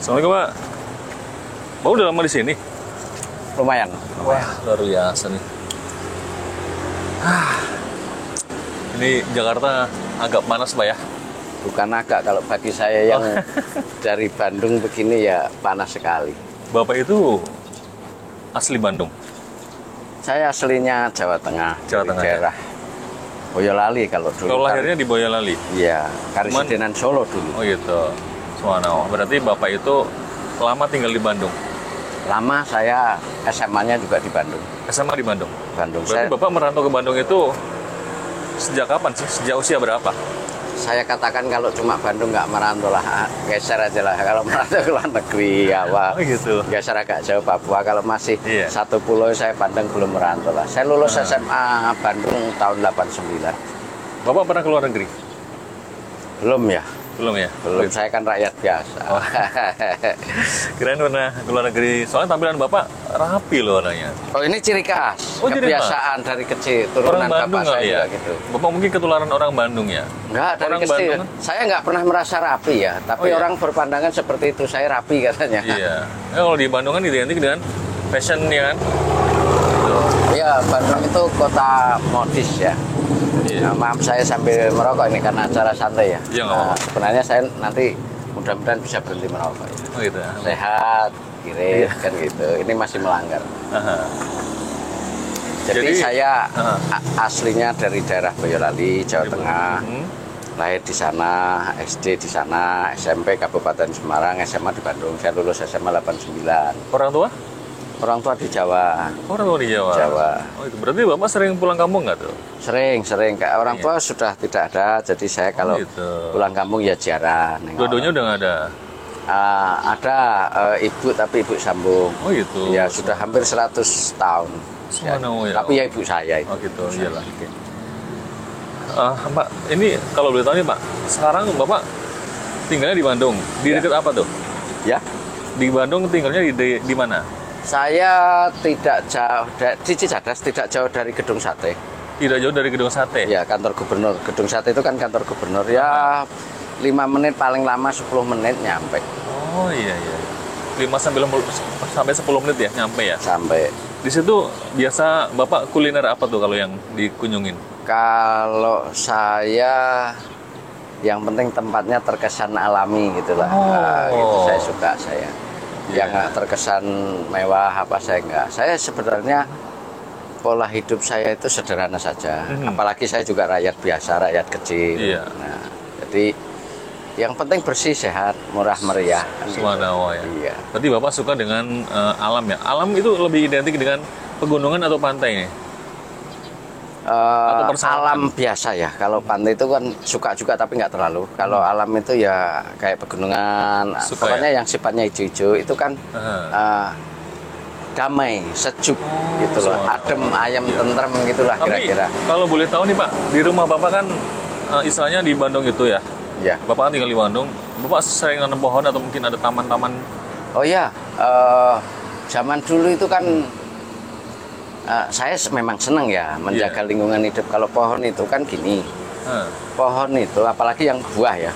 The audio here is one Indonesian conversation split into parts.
Assalamualaikum Pak. Bapak udah lama di sini? Lumayan. Wah, luar biasa nih. Ini Jakarta agak panas Pak ya? Bukan agak, kalau bagi saya yang dari Bandung begini ya panas sekali. Bapak itu asli Bandung? Saya aslinya Jawa Tengah, Jawa dari Tengah, daerah Boyolali kalau dulu. Kalau lahirnya di Boyolali? Iya, Karesidenan Solo dulu. Oh gitu. Subhanallah. Berarti Bapak itu lama tinggal di Bandung? Lama, saya SMA-nya juga di Bandung. SMA di Bandung? Bandung. Berarti Bapak merantau ke Bandung itu sejak kapan sih? Sejak usia berapa? Saya katakan kalau cuma Bandung nggak merantau lah, geser aja lah. Kalau merantau ke luar negeri, ya wah, gitu. geser agak jauh Papua. Kalau masih Iya. satu pulau saya pandang belum merantau lah. Saya lulus SMA Bandung tahun 89. Bapak pernah ke luar negeri? Belum ya? Belum ya? Belum, saya kan rakyat biasa. Oh. Kirain pernah ke luar negeri. Soalnya tampilan Bapak rapi loh warnanya. Oh, ini ciri khas, Oh, ciri kebiasaan dari kecil, Orang turunan Bandung bapak saya kali ya? juga gitu. Bapak mungkin ketularan orang Bandung ya? Enggak, dari Orang kecil. Bandung kan? Saya nggak pernah merasa rapi ya, tapi Oh, iya? orang berpandangan seperti itu, saya rapi katanya. Iya. Ya, kalau di Bandung kan identik dengan fashion ya kan? Tuh. Iya, Bandung itu kota modis ya. Iya. Nah, maaf saya sambil merokok ini karena acara santai ya. Iya, nggak apa-apa. Sebenarnya saya nanti mudah-mudahan bisa berhenti merokok ya. Oh gitu ya? Sehat, irit, Iya. kan gitu. Ini masih melanggar. Aha. Jadi saya Aha. aslinya dari daerah Boyolali, Jawa Tengah. Hmm. Lahir di sana, SD di sana, SMP Kabupaten Semarang, SMA di Bandung. Saya lulus SMA 89. Orang tua? Orang tua di Jawa. Orang tua di Jawa? Jawa. Oh itu berarti Bapak sering pulang kampung nggak tuh? Sering. Orang Iya. tua sudah tidak ada, jadi saya kalau gitu. pulang kampung ya jarang. nengok. Dua-duanya udah nggak ada? Ada ibu, tapi ibu sambung. Oh gitu? Ya sudah hampir 100 tahun. Ya, Subhanallah, ya tapi ya ibu saya itu. Oh gitu, iyalah. Pak, ini kalau boleh tahu nih Pak, sekarang Bapak tinggalnya di Bandung. Di Ya. dekat apa tuh? Ya, Di Bandung tinggalnya di mana? saya tidak jauh di Cicadas, tidak jauh dari Gedung Sate. Tidak jauh dari Gedung Sate? Ya, kantor gubernur. Gedung Sate itu kan kantor gubernur. Ya, 5 menit paling lama 10 menit nyampe. Oh iya. 5 sampai 10 menit ya nyampe ya? Sampai. Di situ biasa Bapak kuliner apa tuh kalau yang dikunjungin? Kalau saya yang penting tempatnya terkesan alami gitulah. Nah, gitu saya suka saya. Iya. Yang nggak terkesan mewah apa saya enggak. Saya sebenarnya pola hidup saya itu sederhana saja. Apalagi saya juga rakyat biasa, rakyat kecil. Iya. Nah, jadi yang penting bersih, sehat, murah meriah. Kan gitu. Subhanallah ya. Iya. Berarti Bapak suka dengan alam ya? Alam itu lebih identik dengan pegunungan atau pantai nih? Atau persawahan? Alam biasa ya. Kalau pantai itu kan suka juga tapi nggak terlalu. Kalau alam itu ya kayak pegunungan, Suka pokoknya yang sifatnya hijau-hijau itu kan damai, sejuk gitu loh, Subhanallah. adem, ayam, tentrem gitulah Tapi kira-kira. kalau boleh tahu nih Pak, di rumah Bapak kan istilahnya di Bandung itu ya? Ya. Bapak kan tinggal di Bandung. Bapak sering nanam pohon atau mungkin ada taman-taman? Oh ya, zaman dulu itu kan saya memang senang ya menjaga lingkungan hidup. Kalau pohon itu kan gini, pohon itu apalagi yang buah ya.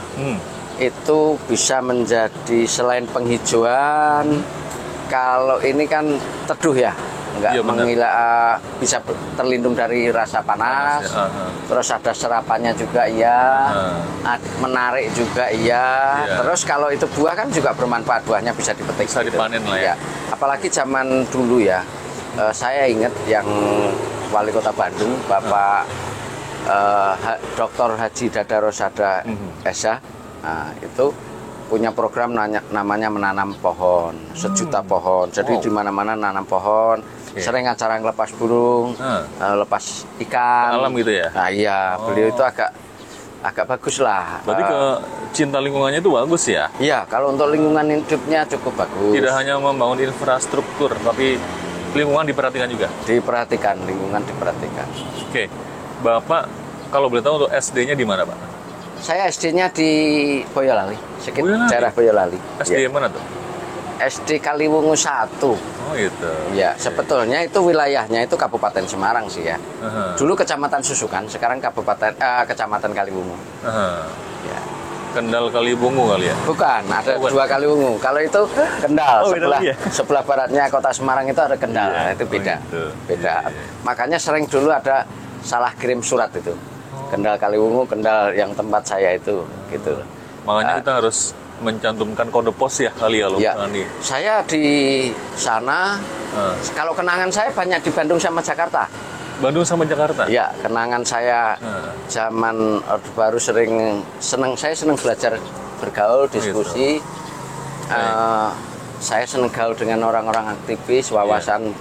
Itu bisa menjadi selain penghijauan, kalau ini kan teduh ya, nggak Iya, benar. bisa terlindung dari rasa panas, ya, terus ada serapannya juga iya, menarik juga iya. Iya. Terus kalau itu buah kan juga bermanfaat, buahnya bisa dipetik, Bisa dipanen lah ya. Apalagi zaman dulu ya, saya ingat yang wali kota Bandung, Bapak Dr. Haji Dada Rosada Esa. Nah, itu punya program namanya menanam pohon, 1 juta pohon. Jadi Wow. di mana-mana nanam pohon. Sering acara ngelepas burung, lepas ikan. Alam gitu ya? Nah, iya, beliau itu agak bagus lah. Berarti cinta lingkungannya itu bagus ya? Iya, kalau untuk lingkungan hidupnya cukup bagus. Tidak hanya membangun infrastruktur, tapi lingkungan diperhatikan juga? Diperhatikan, lingkungan diperhatikan. Oke. Bapak, kalau boleh tahu untuk SD-nya di mana Pak? Saya SD-nya di Boyolali, Boyolali? daerah Boyolali. SD Ya. mana tuh? SD Kaliwungu 1. Oh gitu. Ya, sebetulnya itu wilayahnya itu Kabupaten Semarang sih ya. Aha. Dulu Kecamatan Susukan, sekarang Kecamatan Kaliwungu. Aha. Ya. Kendal Kalibungu kali ya? Bukan, ada Bukan. 2 Kaliwungu. Kalau itu Kendal, Oh, beda sebelah lagi ya? sebelah baratnya kota Semarang itu ada Kendal. Iya. Nah, itu beda. Oh, gitu. Beda. Iya, iya. Makanya sering dulu ada salah kirim surat itu. Kendal Kaliwungu, Kendal yang tempat saya itu, gitu. Makanya kita harus mencantumkan kode pos ya kali ya, Ya, Andi. saya di sana. Kalau kenangan saya banyak di Bandung sama Jakarta. Bandung sama Jakarta? Ya, kenangan saya zaman Orde Baru saya senang belajar bergaul, diskusi. Saya senang gaul dengan orang-orang aktivis, wawasan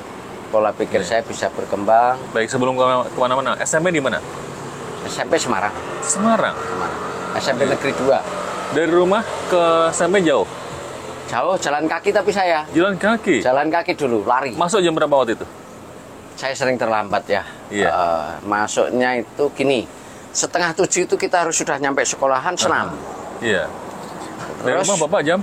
pola pikir saya bisa berkembang. Baik, sebelum kemana-mana, SMP di mana? SMP Semarang. Semarang. SMP Negeri 2. Dari rumah ke SMP jauh? Jauh, jalan kaki tapi saya. Jalan kaki? Jalan kaki dulu, lari. Masuk jam berapa waktu itu? Saya sering terlambat ya. Iya. Masuknya itu gini, 6:30 itu kita harus sudah nyampe sekolahan senam. Iya. Dari Terus rumah Bapak jam?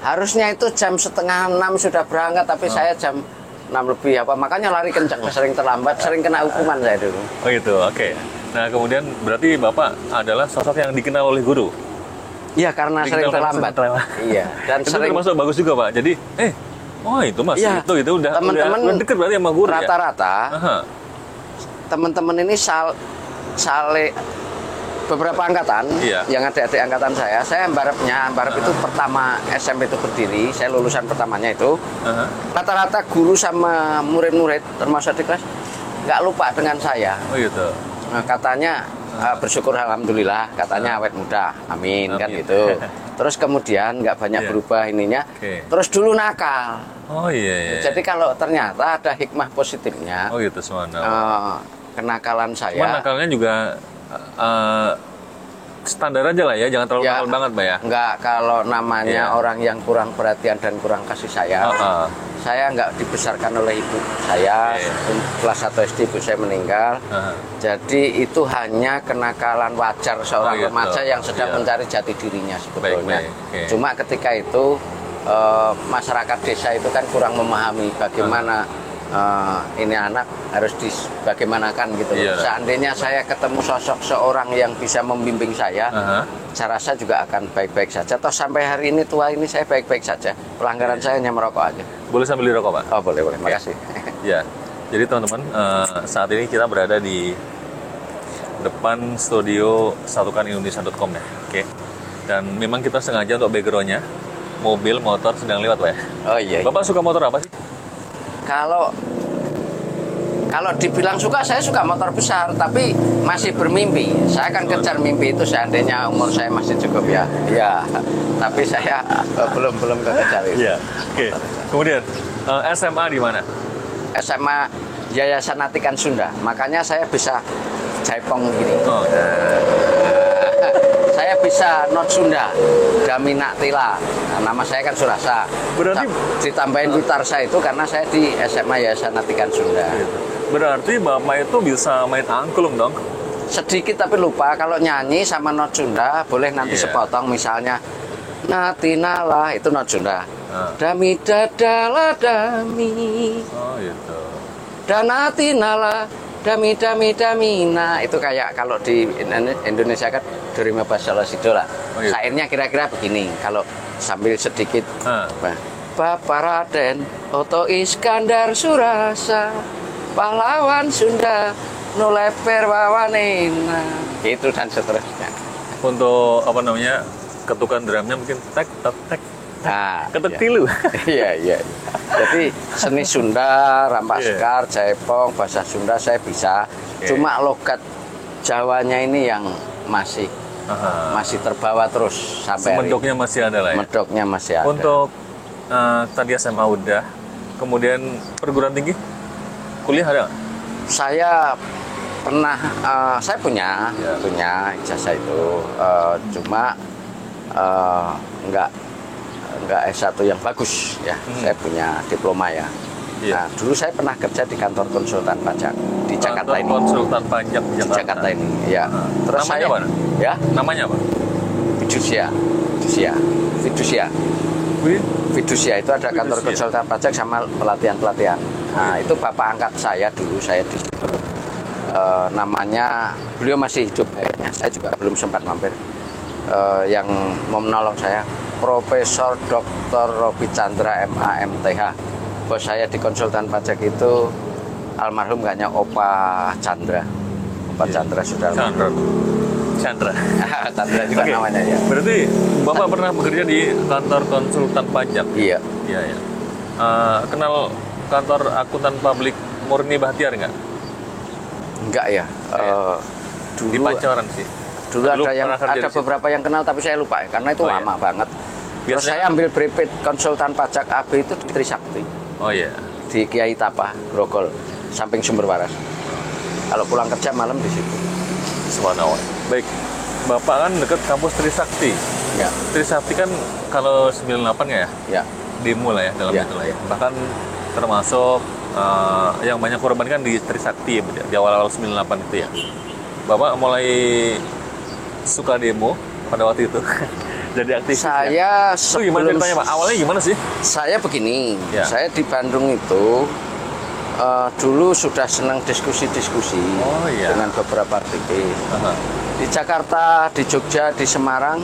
harusnya itu jam 5:30 sudah berangkat, tapi saya jam 6 lebih apa. Makanya lari kencang, sering terlambat, sering kena hukuman saya dulu. Oh gitu, oke. Nah kemudian berarti Bapak adalah sosok yang dikenal oleh guru? Iya, karena sering terlambat. Iya, dan Itu sering termasuk bagus juga Pak. Jadi, oh itu Mas, Iya. itu udah Teman-teman udah deket berarti sama guru ya? rata-rata Aha. teman-teman ini sale beberapa angkatan, Iya. yang adik-adik angkatan saya Ambarep itu pertama SMP itu berdiri, saya lulusan pertamanya itu. Aha. Rata-rata guru sama murid-murid termasuk di kelas nggak lupa dengan saya. Oh gitu. Nah, katanya bersyukur alhamdulillah, katanya awet muda, amin, kan Amin. gitu. Terus kemudian nggak banyak Iya. berubah ininya. Oke. Terus dulu nakal. Oh iya. Jadi kalau ternyata ada hikmah positifnya, Oh gitu semana. kenakalan Cuman saya nakalnya juga standar aja lah ya, jangan terlalu Ya. nakal banget Pak ya. nggak, kalau namanya Iya. orang yang kurang perhatian dan kurang kasih sayang. Saya nggak dibesarkan oleh ibu saya. Oke. Kelas 1 SD ibu saya meninggal. Aha. Jadi itu hanya kenakalan wajar seorang Oh, gitu. remaja yang sedang Iya. mencari jati dirinya sebetulnya. Baik, oke. Cuma ketika itu masyarakat desa itu kan kurang memahami bagaimana ini anak harus bagaimanakan gitu. Iya. Seandainya saya ketemu sosok seorang yang bisa membimbing saya, Aha. saya rasa juga akan baik-baik saja. Toh sampai hari ini tua ini saya baik-baik saja. Pelanggaran saya hanya merokok aja. Boleh sambil dirokok Pak? Oh boleh, makasih. Ya, jadi teman-teman, saat ini kita berada di depan studio satukanindonesia.com ya, oke. Dan memang kita sengaja untuk backgroundnya mobil, motor sedang lewat Pak ya. Oh iya. Bapak suka motor apa sih? Kalau dibilang suka, saya suka motor besar, tapi masih bermimpi. Saya akan kejar mimpi itu seandainya umur saya masih cukup ya. Iya. Tapi saya belum kekejar itu. Iya. Oke. Kemudian SMA di mana? SMA Yayasan Atikan Sunda. Makanya saya bisa jaipong gini. Oh, Saya bisa not Sunda, Daminak Tila. Nah, nama saya kan Surasa. Berarti- Ditambahin Witarsa itu karena saya di SMA Yayasan Atikan Sunda. berarti Bapak itu bisa main angklung dong? Sedikit tapi lupa. Kalau nyanyi sama not Sunda boleh nanti Iya. sepotong, misalnya Natinala itu not Sunda. Ah. Dami dadala dami Oh gitu. Danatinala dami damina, itu kayak kalau di Indonesia kan Dorima Basala Sido lah. Oh, iya. Syairnya kira-kira begini, kalau sambil sedikit Ah. Bapak Raden Oto Iskandar Surasa, pahlawan Sunda nuleper wawanena, itu dan seterusnya. Untuk apa namanya, ketukan drumnya mungkin tek tek tek Nah, ketuk iya. tilu. Iya. Jadi seni Sunda, rampak Iya. sekar, jaipong, bahasa Sunda saya bisa. Oke. Cuma logat Jawanya ini yang masih Aha. terbawa terus sampai hari ini. Medoknya masih ada lah ya. Medoknya masih ada. Untuk tadi SMA udah, kemudian perguruan tinggi, kuliah ada nggak? Saya pernah, saya punya Ya. ijazah itu, cuma nggak S1 yang bagus ya. Saya punya diploma ya. Iya. Nah, dulu saya pernah kerja di kantor konsultan pajak di Jakarta Kantor ini. konsultan pajak di Di Jakarta. Jakarta ini, ya. Terus Namanya saya, apa? ya, Namanya apa? Fidusia itu ada kantor Fidusia. konsultan pajak sama pelatihan. Nah, itu bapak angkat saya dulu, saya di situ. Namanya, beliau masih hidup kayaknya, saya juga belum sempat mampir. yang mau menolong saya, Profesor Dr. Robi Chandra MA MTH. Bos saya di konsultan pajak itu almarhum hanya Opa Chandra. Opa Chandra sudah Chandra. Chandra juga namanya ya. Berarti Bapak pernah bekerja di kantor konsultan pajak? Iya. Iya ya. Kenal kantor akuntan publik Murni Bahtiar nggak? Enggak ya. Di Dulu Pancoran sih. Dulu ada beberapa yang kenal tapi saya lupa ya, karena itu lama banget. Terus saya ambil brepit konsultan pajak AB itu di Trisakti. Oh iya. Di Kiai Tapa, Grogol, samping Sumber Waras. Kalau pulang kerja malam di situ. Subhanallah. Baik. Bapak kan dekat kampus Trisakti. Ya. Trisakti kan kalau 98 ya? Ya. Demo lah ya dalam itu lah ya. Bahkan termasuk yang banyak korban kan di Trisakti di awal-awal 98 itu ya. Bapak mulai suka demo pada waktu itu. Jadi aktivis. Saya gimana ceritanya Pak? Awalnya gimana sih? Saya begini, saya di Bandung itu dulu sudah senang diskusi-diskusi dengan beberapa aktivis. Di Jakarta, di Jogja, di Semarang,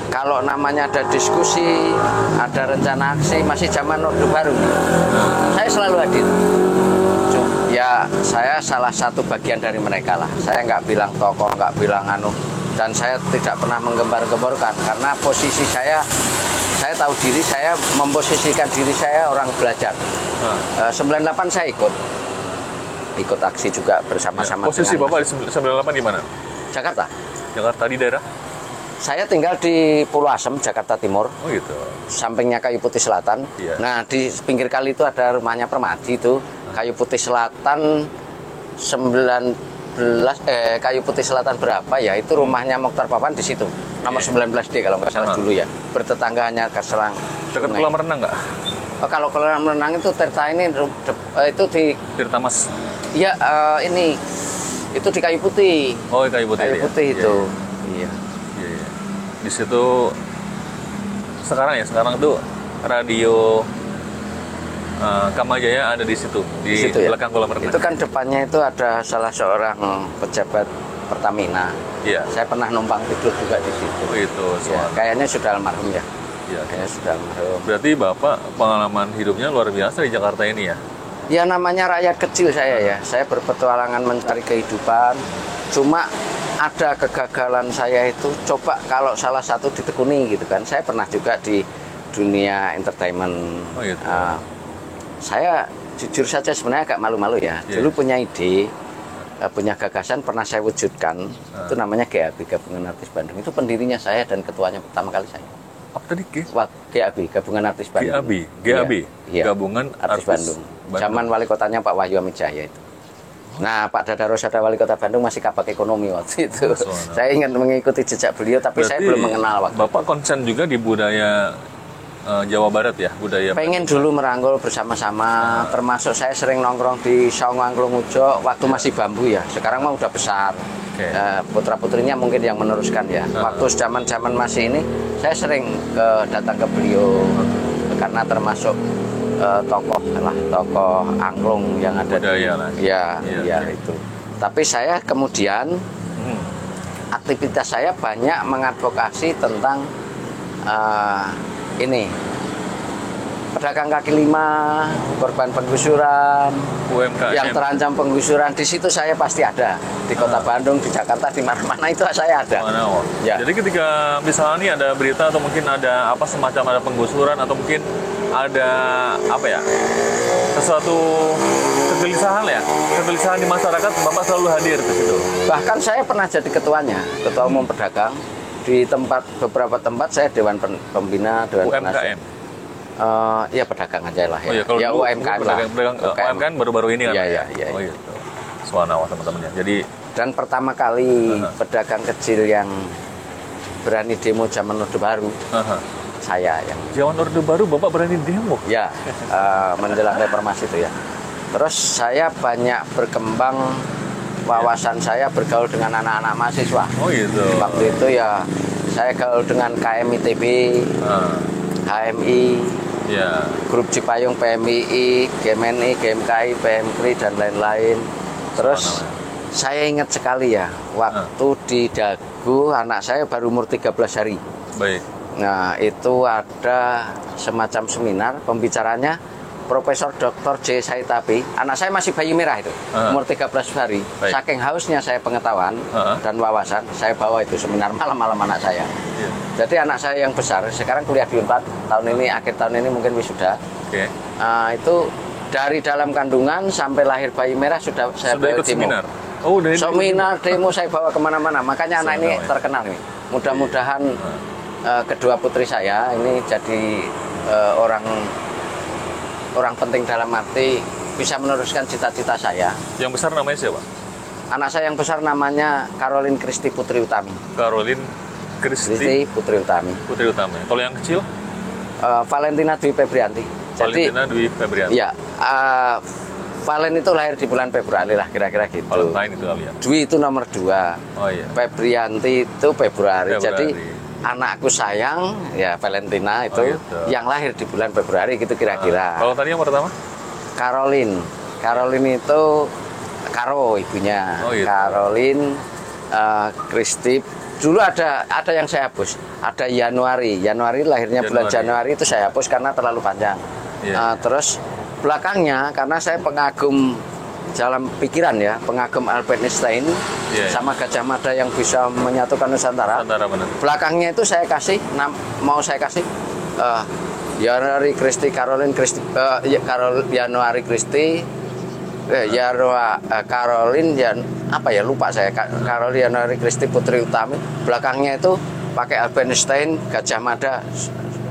kalau namanya ada diskusi, ada rencana aksi, masih zaman Orde Baru, saya selalu hadir. Ya, saya salah satu bagian dari mereka lah. Saya nggak bilang tokoh, nggak bilang anu, dan saya tidak pernah menggembar-gemborkan karena posisi saya tahu diri, saya memposisikan diri saya orang belajar. 98 saya ikut aksi juga bersama-sama. Posisi Bapak di 98 di mana? Jakarta. Jakarta di daerah? Saya tinggal di Pulau Asem, Jakarta Timur. Oh gitu. Sampingnya Kayu Putih Selatan. Iya. Nah, di pinggir kali itu ada rumahnya Permadi itu. Kayu Putih Selatan 19 Kayu Putih Selatan berapa ya? Itu rumahnya Mokhtar Papan di situ. Nomor 19D kalau nggak salah dulu ya. Bertetangga hanya ke Serang. Dekat kolam renang nggak? Oh, kalau kolam renang itu Tirta ini itu di Tirta Mas. Iya, ini itu di Kayu Putih. Oh, Kayu Putih. Kayu Putih itu. Iya. Di situ sekarang tuh radio Kamajaya ada di situ, di situ belakang kolam renang. Itu kan depannya itu ada salah seorang pejabat Pertamina. Iya. Saya pernah numpang tidur juga di situ. Oh itu. Ya, kayaknya sudah almarhum ya. Iya, kayaknya sudah almarhum. Berarti Bapak pengalaman hidupnya luar biasa di Jakarta ini ya? Ya namanya rakyat kecil saya ya. Saya berpetualangan mencari kehidupan. Cuma ada kegagalan saya itu coba kalau salah satu ditekuni gitu kan. Saya pernah juga di dunia entertainment. Oh gitu. Saya jujur saja sebenarnya agak malu-malu ya. Dulu punya ide, punya gagasan pernah saya wujudkan. Itu namanya GAB, Gabungan Artis Bandung. Itu pendirinya saya dan ketuanya pertama kali saya. Apa tadi? GAB, Gabungan Artis Bandung. GAB, iya. Gabungan Artis Bandung. Zaman wali kotanya Pak Wahyu Amit Jaya itu. Nah, Pak Dada Rosada wali kota Bandung masih kabak ekonomi waktu itu. Saya ingat mengikuti jejak beliau, tapi saya belum mengenal waktu. Bapak konsen juga di budaya Jawa Barat ya, budaya. Pengen dulu merangkul bersama-sama, termasuk saya sering nongkrong di Saung Angklung Ujo waktu masih bambu ya. Sekarang mah udah besar. Putra-putrinya mungkin yang meneruskan ya. Waktu zaman-zaman masih ini, saya sering datang ke beliau karena termasuk tokoh angklung yang ada budaya di itu. Tapi saya kemudian aktivitas saya banyak mengadvokasi tentang ini pedagang kaki lima, korban penggusuran, UMKM yang terancam penggusuran. Di situ saya pasti ada di kota Bandung, di Jakarta, di mana-mana itu saya ada. Ya. Jadi ketika misalnya nih ada berita atau mungkin ada apa semacam ada penggusuran atau mungkin ada apa ya sesuatu kegelisahan di masyarakat, Bapak selalu hadir di situ. Bahkan saya pernah jadi ketuanya, ketua umum pedagang. Di beberapa tempat saya dewan pembina, dewan UMKM. Ya pedagang aja lah ya. Oh, iya, kalau ya UMKM lah. UMKM baru-baru ini kan. Iya. Oh gitu. Subhanallah teman-temannya. Jadi dan pertama kali pedagang kecil yang berani demo zaman Orde Baru. Saya yang. Zaman Orde Baru Bapak berani demo? Ya, menjelang reformasi itu ya. Terus saya banyak berkembang wawasan saya bergaul dengan anak-anak mahasiswa. Oh gitu. Waktu itu ya saya gaul dengan KMITB, HMI, Grup Cipayung PMII, GMNI, GMKI, PMKRI dan lain-lain. Terus Saya ingat sekali ya, waktu di Dagu anak saya baru umur 13 hari. Baik. Nah, itu ada semacam seminar, pembicaranya Profesor Dr. J. Saitapi. Anak saya masih bayi merah itu, umur 13 hari. Baik. Saking hausnya saya pengetahuan dan wawasan, saya bawa itu seminar malam-malam anak saya. Iya. Jadi anak saya yang besar, sekarang kuliah di Unpad, tahun ini, akhir tahun ini mungkin wisuda. Oke. Itu dari dalam kandungan sampai lahir bayi merah sudah saya bawa ikut demo. seminar. Oh, dari Seminar demo saya bawa kemana-mana. Makanya anak ini ya. terkenal nih. Mudah-mudahan kedua putri saya ini jadi orang penting dalam arti bisa meneruskan cita-cita saya. Yang besar namanya siapa? Anak saya yang besar namanya Caroline Christy Putri Utami. Caroline Christy Christy Putri Utami. Putri Utami. Kalau yang kecil? Valentina Dwi Febrianti. Valentina Dwi Febrianti. Iya. Valen itu lahir di bulan Februari lah, kira-kira gitu. Valentine itu kali ya. Dwi itu nomor 2. Oh iya. Febrianti itu Februari. Februari. Jadi anakku sayang ya Valentina itu gitu. yang lahir di bulan Februari gitu kira-kira. Kalau tadi yang pertama? Caroline. Caroline itu Caro ibunya. Oh, gitu. Caroline Christy. Dulu ada yang saya hapus. Ada Januari. Januari lahirnya bulan Januari itu saya hapus karena terlalu panjang. Iya. Terus belakangnya karena saya pengagum dalam pikiran ya, pengagum Albert Einstein sama Gajah Mada yang bisa menyatukan Nusantara. Benar. Belakangnya itu saya kasih mau saya kasih Januari Christy Caroline Christy Januari Christy Caroline apa ya lupa saya Caroline Januari Christy Putri Utami. Belakangnya itu pakai Albert Einstein Gajah Mada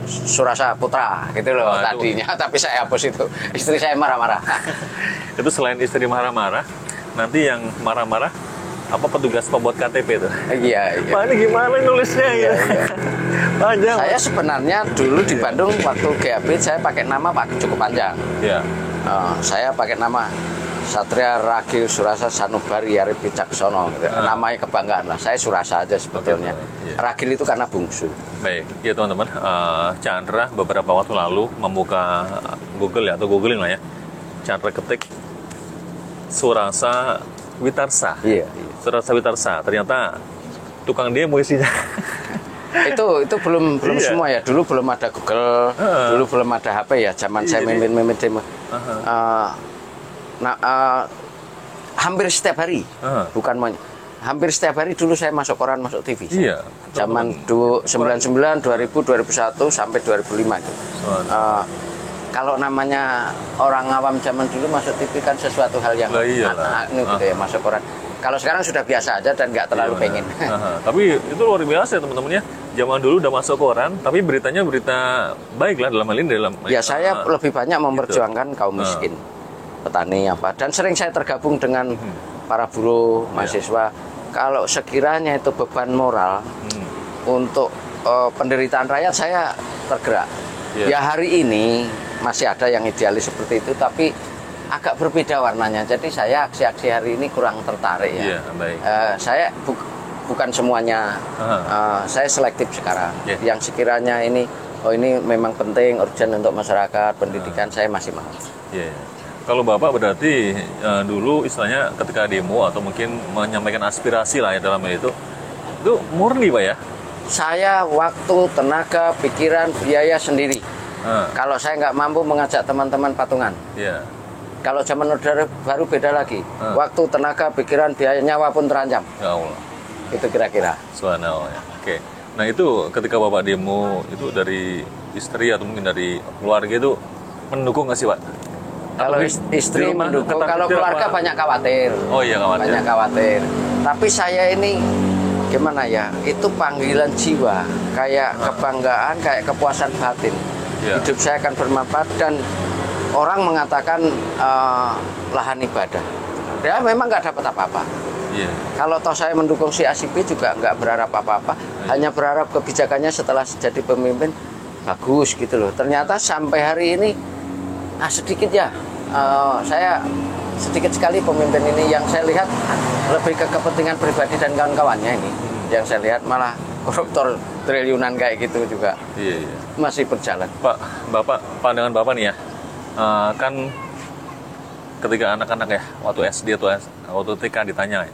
Surasa Putra gitu loh tadinya, tapi saya hapus itu. Istri saya marah-marah. Itu selain istri marah-marah, nanti yang marah-marah apa petugas pembuat KTP itu? Iya. Pak ini gimana nulisnya ya? Panjang. Saya sebenarnya dulu di Bandung waktu GAB saya pakai nama cukup panjang. Iya. Saya pakai nama Satria Ragil Surasa Sanubari Arif Wicaksono gitu. Namanya kebanggaan lah. Saya Surasa aja sebetulnya. Iya. Ragil itu karena bungsu. Baik, ya teman-teman, Chandra beberapa waktu lalu membuka Google ya, atau googling lah ya. Chandra ketik Surasa Witarsa. Iya. Surasa Witarsa, ternyata tukang demo isinya. itu belum Iya. semua ya. Dulu belum ada Google, dulu belum ada HP ya. Zaman saya mimpin demo. Hampir setiap hari, hampir setiap hari dulu saya masuk koran, masuk TV. Iya. Zaman 99, 2000, 2001 sampai 2005 itu. Kalau namanya orang awam zaman dulu masuk TV kan sesuatu hal yang gitu ya, masuk koran. Kalau sekarang sudah biasa aja dan nggak terlalu pengen. Tapi itu luar biasa teman-teman ya. Zaman dulu udah masuk koran, tapi beritanya berita baik lah dalam hal ini Ya saya lebih banyak memperjuangkan kaum miskin, petani apa. Dan sering saya tergabung dengan para buruh, mahasiswa. Kalau sekiranya itu beban moral untuk penderitaan rakyat, saya tergerak. Ya hari ini masih ada yang idealis seperti itu, tapi agak berbeda warnanya. Jadi saya aksi-aksi hari ini kurang tertarik ya. Baik. Saya bukan semuanya, saya selektif sekarang. Yang sekiranya ini memang penting, urgent untuk masyarakat, pendidikan, saya masih mau. Kalau Bapak berarti dulu istilahnya ketika demo atau mungkin menyampaikan aspirasi lah ya dalam itu murni Pak ya? Saya waktu, tenaga, pikiran, biaya sendiri. Kalau saya nggak mampu mengajak teman-teman patungan. Kalau zaman Orde Baru beda lagi. Waktu, tenaga, pikiran, biaya, nyawa pun terancam. Ya Allah. Itu kira-kira. Subhanallah ya. Oke. Nah itu ketika Bapak demo itu dari istri atau mungkin dari keluarga itu mendukung nggak sih Pak? Kalau istri mendukung, kalau keluarga banyak khawatir. Oh iya khawatir. Banyak khawatir. Tapi saya ini gimana ya? Itu panggilan jiwa, kayak kebanggaan, kayak kepuasan batin. Hidup saya akan bermanfaat dan orang mengatakan lahan ibadah. Dia memang nggak dapat apa-apa. Kalau toh saya mendukung si A si B juga nggak berharap apa-apa, hanya berharap kebijakannya setelah jadi pemimpin bagus gitu loh. Ternyata sampai hari ini sedikit ya, saya sedikit sekali pemimpin ini yang saya lihat lebih ke kepentingan pribadi dan kawan-kawannya ini. Yang saya lihat malah koruptor triliunan kayak gitu juga masih berjalan. Pak, Bapak, pandangan Bapak nih ya, kan ketika anak-anak ya waktu SD atau waktu TK ditanya ya,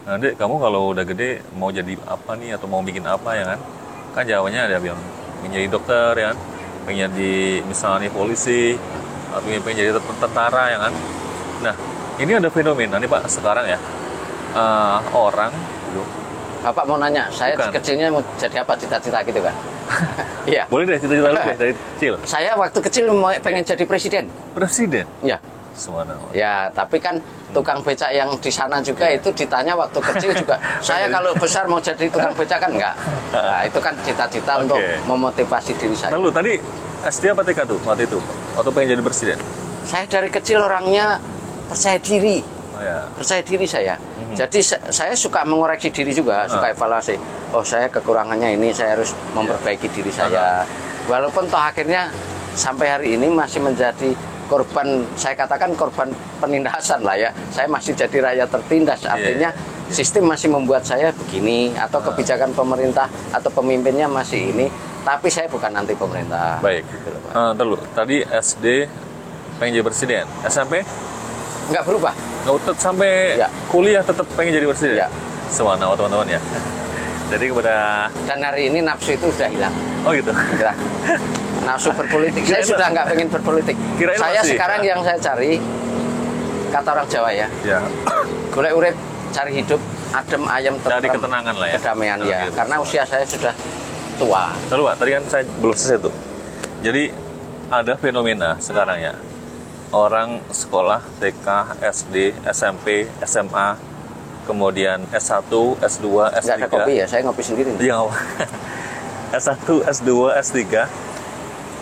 nah, Dek, kamu kalau udah gede mau jadi apa nih atau mau bikin apa ya kan? Kan jawabannya ada yang pengen jadi dokter ya kan, pengen jadi misalnya polisi, atau pengen jadi tentara ya kan. Nah, ini ada fenomena nih Pak sekarang ya, orang. Bapak mau nanya, saya Bukan. kecilnya mau jadi apa cita-cita gitu kan? Iya. Boleh deh cita-cita lu deh dari kecil. Saya waktu kecil mau pengen jadi presiden. Presiden. Ya. Subhanallah. Ya, tapi kan tukang becak yang di sana juga itu ditanya waktu kecil juga. Saya kalau besar mau jadi tukang becak kan enggak. Nah, itu kan cita-cita untuk memotivasi diri saya. Lalu tadi SD apa TK tuh waktu itu? Waktu pengen jadi presiden? Saya dari kecil orangnya percaya diri. Oh ya. Percaya diri saya. Jadi saya suka mengoreksi diri juga, suka evaluasi. Oh, saya kekurangannya ini, saya harus memperbaiki diri saya. Walaupun toh akhirnya sampai hari ini masih menjadi korban, saya katakan korban penindasan lah ya. Saya masih jadi rakyat tertindas, artinya sistem masih membuat saya begini, atau kebijakan pemerintah atau pemimpinnya masih ini, tapi saya bukan anti pemerintah. Baik. Gitu loh, Pak. Tadi SD pengen jadi presiden, SMP? Nggak berubah. Sampai kuliah tetap pengen jadi presiden? Ya. Subhanallah teman-teman ya. Jadi kepada... Dan hari ini nafsu itu sudah hilang. Oh gitu? Sudah. Nafsu berpolitik, saya sudah nggak pengen berpolitik. Saya masih, sekarang yang saya cari, kata orang Jawa ya, golek urip, cari hidup, adem ayam, cari ketenangan lah ya, kedamaian ya. Gitu. Karena usia saya sudah tua. Lalu Pak, tadi kan saya belum selesai tuh. Jadi ada fenomena sekarang ya, orang sekolah TK, SD, SMP, SMA, kemudian S1, S2, S3. Nggak ada kopi ya, saya ngopi sendiri. Iya. S1, S2, S3,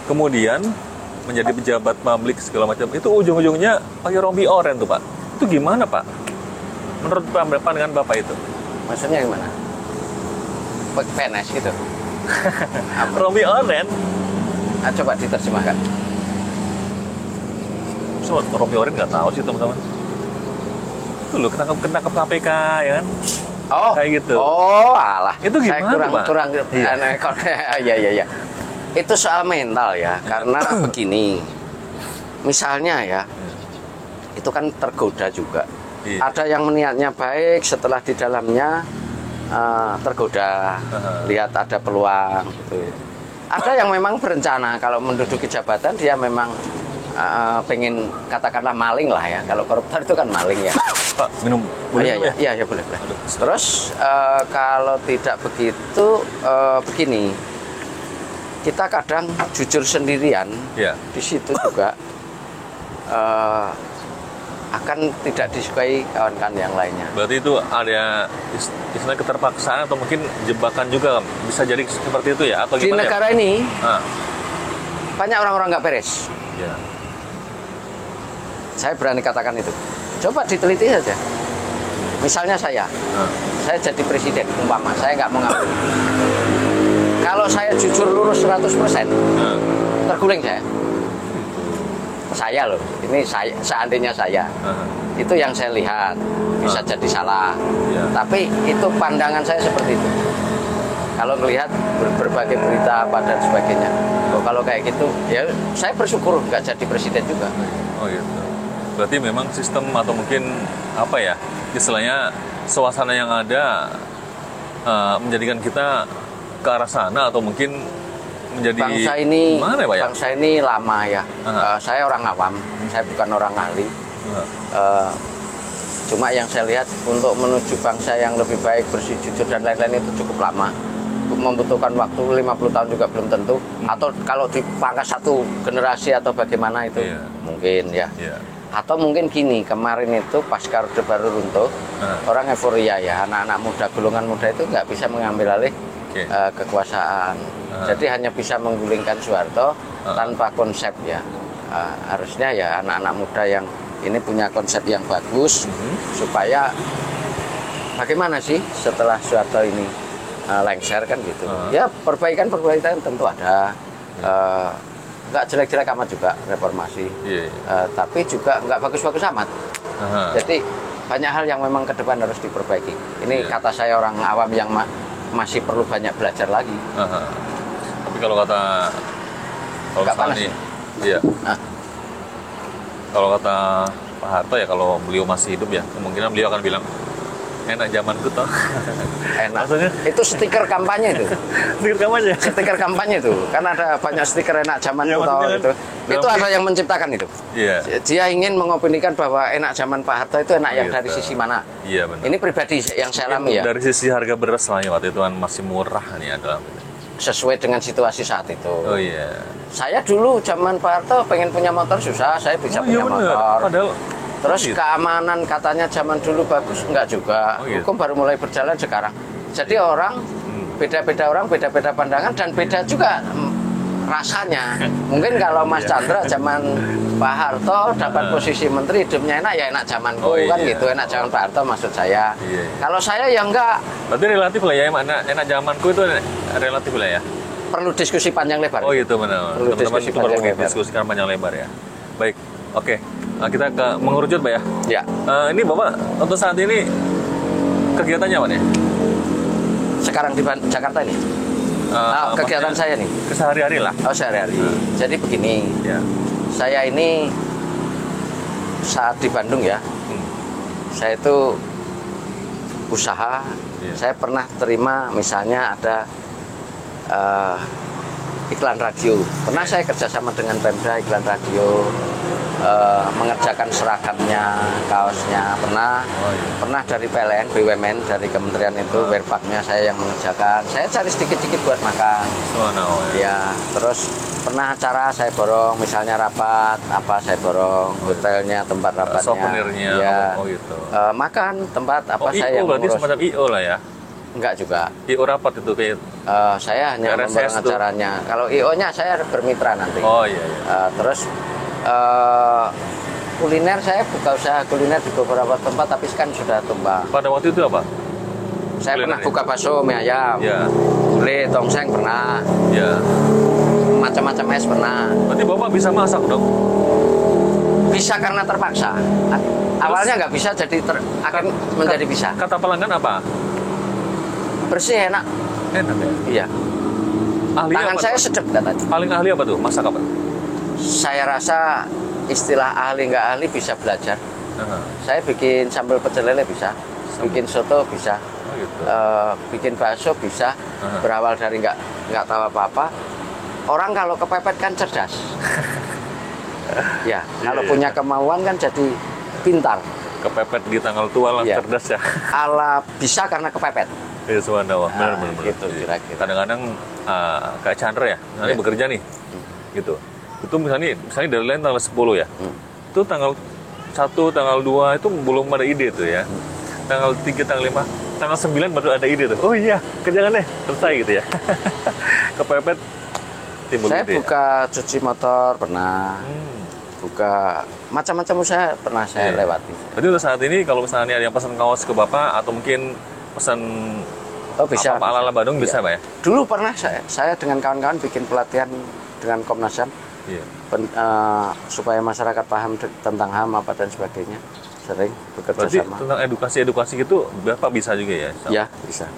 kemudian menjadi pejabat publik segala macam. Itu ujung-ujungnya pakai rompi oren tuh Pak. Itu gimana Pak? Menurut pandangan Bapak itu? Maksudnya gimana? PNS gitu. Rompi oren? Coba diterjemahkan. So, rompi oren nggak tahu sih teman-teman. Itu loh, ketangkap KPK ya kan? Oh, kayak gitu. Oh, alah. Itu gimana, saya kurang iya. iya. Itu soal mental ya, karena begini. Misalnya ya, itu kan tergoda juga. Iya. Ada yang niatnya baik, setelah di dalamnya tergoda, lihat ada peluang gitu. Ada yang memang berencana kalau menduduki jabatan dia memang pengen katakanlah maling lah ya. Kalau koruptor itu kan maling ya. Pak, minum boleh? Iya, boleh. Terus kalau tidak begitu begini, kita kadang jujur sendirian di situ juga akan tidak disukai kawan-kawan yang lainnya. Berarti itu ada istilah keterpaksaan atau mungkin jebakan juga, bisa jadi seperti itu ya? Atau di gimana negara ini banyak orang-orang nggak beres. Ya. Saya berani katakan itu. Coba diteliti saja. Misalnya saya jadi presiden, umpama saya nggak mau ngambil. Kalau saya jujur lurus 100%, terguling saya. Saya loh, ini saya, seandainya saya. Itu yang saya lihat, bisa jadi salah. Tapi itu pandangan saya seperti itu. Kalau melihat berbagai berita apa dan sebagainya. Kalau kayak gitu, ya saya bersyukur nggak jadi presiden juga. Oh gitu. Berarti memang sistem atau mungkin apa ya, istilahnya suasana yang ada menjadikan kita ke arah sana atau mungkin menjadi bangsa ini mana ya, Pak, ya? Bangsa ini lama ya. Saya orang awam, saya bukan orang ahli. Cuma yang saya lihat untuk menuju bangsa yang lebih baik, bersih, jujur dan lain-lain itu cukup lama. Membutuhkan waktu 50 tahun juga belum tentu. Atau kalau dipangkas satu generasi atau bagaimana itu mungkin ya. Atau mungkin gini, kemarin itu pasca Orde Baru runtuh, orang euforia ya, anak-anak muda, golongan muda itu nggak bisa mengambil alih kekuasaan. Jadi hanya bisa menggulingkan Soeharto tanpa konsep ya. Harusnya ya anak-anak muda yang ini punya konsep yang bagus supaya bagaimana sih setelah Soeharto ini lengser kan gitu. Ya perbaikan tentu ada. Nggak jelek-jelek amat juga reformasi. Tapi juga nggak bagus-bagus amat. Jadi banyak hal yang memang ke depan harus diperbaiki. Ini kata saya orang awam yang masih perlu banyak belajar lagi. Tapi kalau kalau misalnya nih, kalau kata Pak Harto ya, kalau beliau masih hidup ya, kemungkinan beliau akan bilang enak zamanku toh. Enak. Maksudnya Itu stiker kampanye itu. stiker kampanye. Stiker kampanye itu. Kan ada banyak stiker enak zaman Ya, toh maksudnya kan itu. dalam Itu ada yang menciptakan itu. Iya. Dia ingin mengopinikan bahwa enak zaman Pak Harto itu enak yang Gitu. dari sisi mana. Iya benar. Ini pribadi yang saya alami ya. Dari sisi harga beras lah ya, waktu itu kan masih murah nih adalah. Sesuai dengan situasi saat itu. Oh iya. Saya dulu zaman Pak Harto pengen punya motor susah, saya bisa punya bener. motor. Padahal Terus gitu. keamanan katanya zaman dulu bagus, enggak juga. Oh, gitu. Hukum baru mulai berjalan sekarang. Jadi orang beda-beda orang, beda-beda pandangan dan beda juga rasanya. Mungkin kalau Mas Chandra zaman Pak Harto dapat posisi menteri, hidupnya enak ya enak zamanku Oh, kan iya. gitu, enak zaman Pak Harto maksud saya. Iya. Kalau saya ya enggak, Berarti relatif lah ya, enak zamanku itu relatif lah ya. perlu diskusi panjang lebar. Oh itu benar. Perlu Teman-teman diskusi itu perlu panjang lebar. didiskusikan panjang lebar ya. Baik, oke. Nah, kita ke mengerucut Pak ya. Ya. Ini Bapak untuk saat ini kegiatannya apa nih? Sekarang di Jakarta ini. Kegiatan saya nih. Kesehari-hari lah. Oh sehari-hari. Jadi begini, Ya. saya ini saat di Bandung ya, saya itu usaha. Iya. Saya pernah terima misalnya ada iklan radio. Pernah saya kerjasama dengan Pemda iklan radio, mengerjakan seragamnya, kaosnya. Pernah dari PLN, BUMN dari kementerian itu, Werpaknya saya yang mengerjakan. Saya cari sedikit-sedikit buat makan. Ya, terus pernah acara saya borong, misalnya rapat, apa saya borong, hotelnya, tempat rapatnya. Souvenirnya. Ya. Oh gitu. Makan, tempat apa saya IO yang berarti mengurus. semacam IO lah ya. Enggak juga. IO rapat itu kayak. Saya hanya RSS memborong tuh. acaranya. Kalau IO-nya saya bermitra nanti. Oh iya iya. Terus kuliner saya buka usaha kuliner di beberapa tempat tapi kan sudah tumbang. Pada waktu itu apa? Saya Kuliner pernah ya? buka bakso mie ayam, Ya. gulai, tongseng pernah, Ya. macam-macam es pernah. Berarti Bapak bisa masak dong? Bisa karena terpaksa. Awalnya nggak bisa jadi akan menjadi bisa. Kata pelanggan apa? Bersih enak. Enak ya. Iya. Ahli Tangan apa saya tuh? sedap katanya. Paling ahli apa tuh? Masak apa? Saya rasa istilah ahli nggak ahli bisa belajar. Saya bikin sambal pecel lele bisa, bikin soto bisa, Oh gitu. bikin bakso bisa. Berawal dari nggak tahu apa-apa. Orang kalau kepepet kan cerdas. Ya, kalau Iya. punya kemauan kan jadi pintar. Kepepet di tanggal tua lah, Iya. cerdas ya. Ala bisa karena kepepet. Iya, subhanallah. Nah, Benar. gitu kira-kira. Kadang-kadang kayak Chandra ya, nanti Iya. bekerja nih. Gitu. Itu misalnya deadline tanggal 10 ya. Itu tanggal 1, tanggal 2 itu belum ada ide tuh ya. Tanggal 3, tanggal 5, tanggal 9 baru ada ide tuh. Oh iya, kerjakan deh, selesai gitu ya. Kepepet timbul Saya ide. buka cuci motor pernah, buka macam-macam usaha pernah saya Iya. lewati. Berarti untuk saat ini kalau misalnya ada yang pesan kaos ke Bapak atau mungkin pesan Oh bisa. apa ala-ala Bandung bisa Pak ya? Dulu pernah saya dengan kawan-kawan bikin pelatihan dengan Komnas HAM Iya. supaya masyarakat paham tentang HAM apa dan sebagainya. Sering bekerja Berarti sama. tentang edukasi gitu Bapak bisa juga ya? Ya bisa.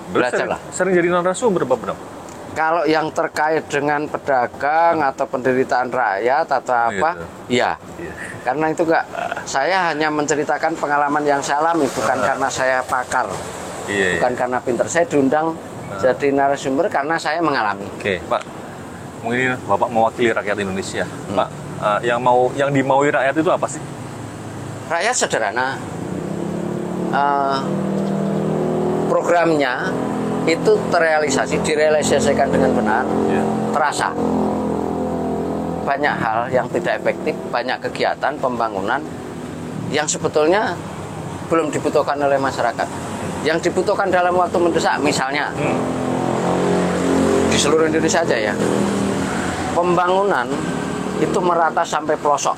Berarti belajar lah. Sering jadi narasumber Bapak. Kalau yang terkait dengan pedagang atau penderitaan rakyat atau apa, iya. Iya. Karena itu enggak, saya hanya menceritakan pengalaman yang saya alami, bukan karena saya pakar, Iya. bukan karena pinter. Saya diundang jadi narasumber karena saya mengalami. Oke, Pak. Mungkin ini Bapak mewakili rakyat Indonesia, Pak. Yang dimaui rakyat itu apa sih? Rakyat sederhana, programnya itu direalisasikan dengan benar, Iya. terasa. Banyak hal yang tidak efektif, banyak kegiatan pembangunan yang sebetulnya belum dibutuhkan oleh masyarakat. Yang dibutuhkan dalam waktu mendesak, misalnya di seluruh Indonesia aja ya, pembangunan itu merata sampai pelosok.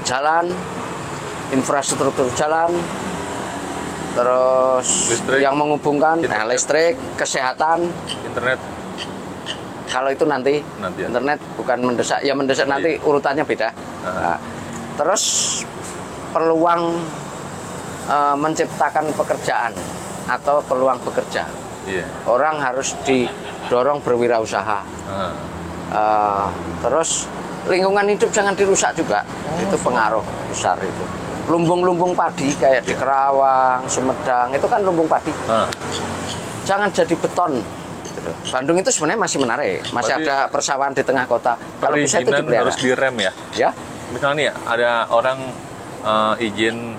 Jalan, infrastruktur jalan, terus Listrik. yang menghubungkan, Internet. listrik, kesehatan. Internet. Kalau itu nanti Ya. internet bukan mendesak, ya mendesak nanti urutannya beda. Nah, terus peluang menciptakan pekerjaan atau peluang bekerja. Iya. Orang harus didorong berwirausaha. Terus lingkungan hidup jangan dirusak juga. Itu pengaruh besar itu. Lumbung-lumbung padi kayak di Kerawang, Sumedang, itu kan lumbung padi. Jangan jadi beton. Gitu. Bandung itu sebenarnya masih menarik, masih Berarti ada persawahan di tengah kota. Kalau bisa itu dipelihara. harus direm ya. Ya, Misalnya nih ada orang izin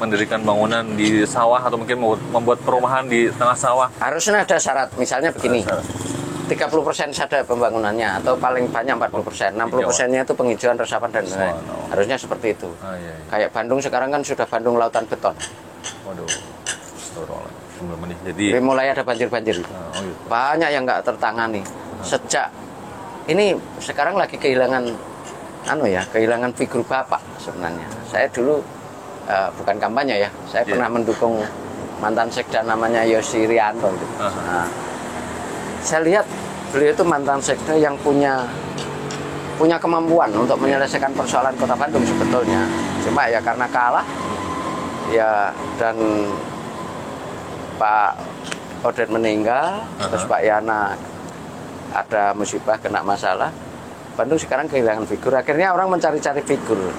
mendirikan bangunan di sawah atau mungkin mau membuat perumahan di tengah sawah. harusnya ada syarat. Misalnya begini, 30% saja pembangunannya atau paling banyak 40%. 60%-nya itu penghijauan, resapan dan lain-lain. Harusnya seperti itu. Iya. Kayak Bandung sekarang kan sudah Bandung lautan beton. Waduh. Astagfirullah. Jadi Mulai ada banjir-banjir. gitu. Banyak yang nggak tertangani. Sejak ini sekarang lagi kehilangan kehilangan figur bapak sebenarnya. Saya dulu bukan kampanye ya, saya pernah mendukung mantan sekda namanya Yosi Rianto gitu. Nah, saya lihat beliau itu mantan sekda yang punya kemampuan untuk menyelesaikan persoalan Kota Bandung sebetulnya. Cuma ya karena kalah ya, dan Pak Odet meninggal, terus Pak Yana ada musibah, kena masalah. Bandung sekarang kehilangan figur. Akhirnya orang mencari-cari figur.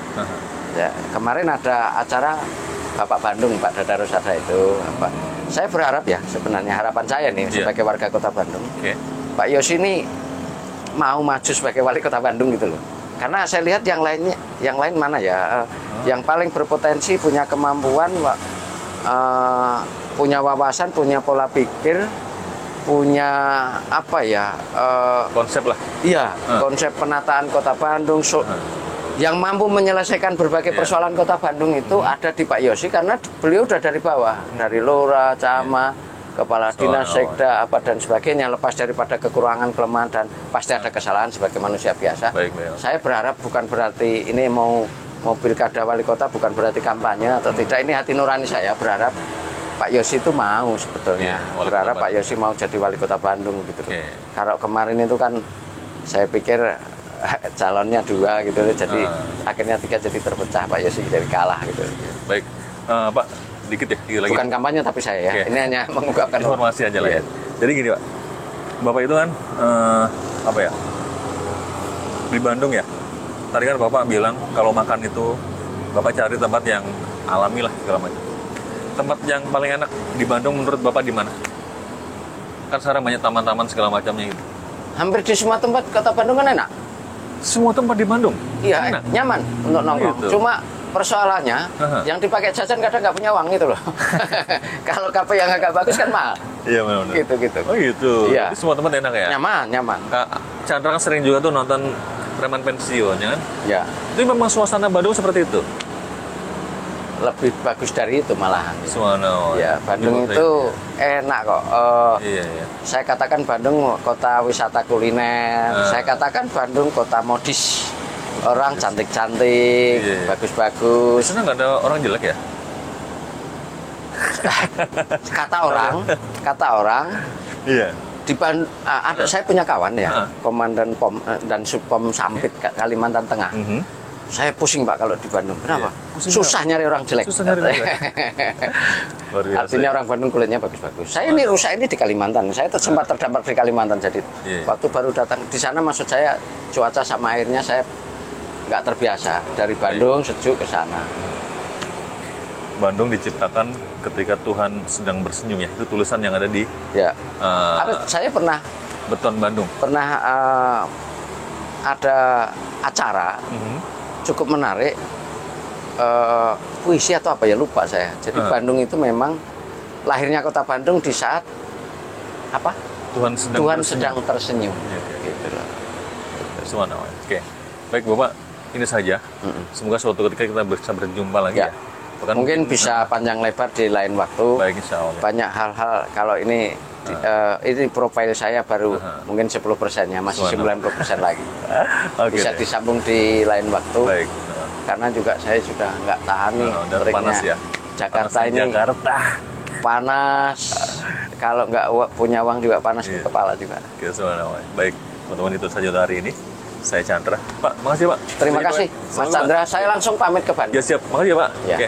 Ya, kemarin ada acara Bapak Bandung, Pak Dada Rosada itu. Saya berharap ya, sebenarnya harapan saya nih sebagai warga Kota Bandung, Pak Yosi ini mau maju sebagai wali Kota Bandung gitu loh. Karena saya lihat yang lain mana ya, yang paling berpotensi, punya kemampuan, punya wawasan, punya pola pikir, punya konsep lah. Iya, konsep penataan Kota Bandung. Yang mampu menyelesaikan berbagai persoalan Kota Bandung itu ada di Pak Yosi, karena beliau udah dari bawah, dari Lurah, Camat, Kepala Dinas, Sekda, dan sebagainya. Lepas daripada kekurangan, kelemahan, dan pasti ada kesalahan sebagai manusia biasa. Baik. Saya berharap bukan berarti ini mau pilkada wali kota, bukan berarti kampanye atau tidak. Ini hati nurani saya berharap Pak Yosi itu mau sebetulnya. Berharap Pak Yosi mau jadi wali Kota Bandung gitu. Kalau kemarin itu kan saya pikir calonnya 2 gitu, jadi akhirnya 3 jadi terpecah, Pak Yosi jadi kalah gitu. Baik, Pak, dikit ya, lagi. Bukan kampanye tapi saya ya, ini hanya mengungkapkan informasi aja lah ya. Jadi gini Pak, Bapak itu kan di Bandung ya. Tadi kan Bapak bilang kalau makan itu Bapak cari tempat yang alami lah segala macam. Tempat yang paling enak di Bandung menurut Bapak di mana? Kan sekarang banyak taman-taman segala macamnya gitu. Hampir di semua tempat Kota Bandung kan enak. Semua tempat di Bandung? Iya, enak. Nyaman untuk nongkrong. Gitu. Cuma persoalannya yang dipakai jajan kadang nggak punya uang gitu loh. Kalau kafe yang agak bagus kan mahal. Iya benar. Gitu. Oh gitu. Iya. Jadi semua tempat enak ya? Nyaman. Kak Chandra kan sering juga tuh nonton preman pensiun, ya kan? Ya. Itu memang suasana Bandung seperti itu? Lebih bagus dari itu malahan. Suasana. Ya, Bandung itu enak kok. Iya. Saya katakan Bandung kota wisata kuliner. Saya katakan Bandung kota modis. Orang cantik-cantik, bagus-bagus. Di sana nggak ada orang jelek ya? Kata orang. Iya. Saya punya kawan ya, komandan pom dan subpom Sampit Kalimantan Tengah. Saya pusing Pak kalau di Bandung. Kenapa? Susah nyari orang jelek. Artinya orang Bandung kulitnya bagus-bagus. Saya ini rusak ini di Kalimantan. Saya sempat terdampar di Kalimantan. Jadi waktu baru datang di sana, maksud saya cuaca sama airnya saya nggak terbiasa. Dari Bandung sejuk ke sana. Bandung diciptakan ketika Tuhan sedang bersenyum ya. Itu tulisan yang ada di. Ya. Saya pernah. Beton Bandung. Pernah ada acara. Cukup menarik, puisi atau apa ya, lupa saya. Jadi Bandung itu memang lahirnya Kota Bandung di saat Tuhan sedang tersenyum. Gitu loh. Oke. Baik Bapak, ini saja. Semoga suatu ketika kita bisa berjumpa lagi ya. Bahkan mungkin bisa panjang lebar di lain waktu. Baik, insya Allah. Banyak hal-hal kalau ini profil saya baru mungkin 10% ya, masih 90% lagi. Bisa disambung di lain waktu. Baik. Karena juga saya sudah nggak tahan nih. Panas ya. Jakarta ini. Panas. Kalau nggak punya uang juga panas di kepala juga. Baik, teman-teman, itu saja hari ini. Saya Chandra. Pak, makasih Pak. Terima kasih Mas Chandra. Saya langsung pamit ke Bandung. Ya siap, makasih ya Pak. Ya. Oke.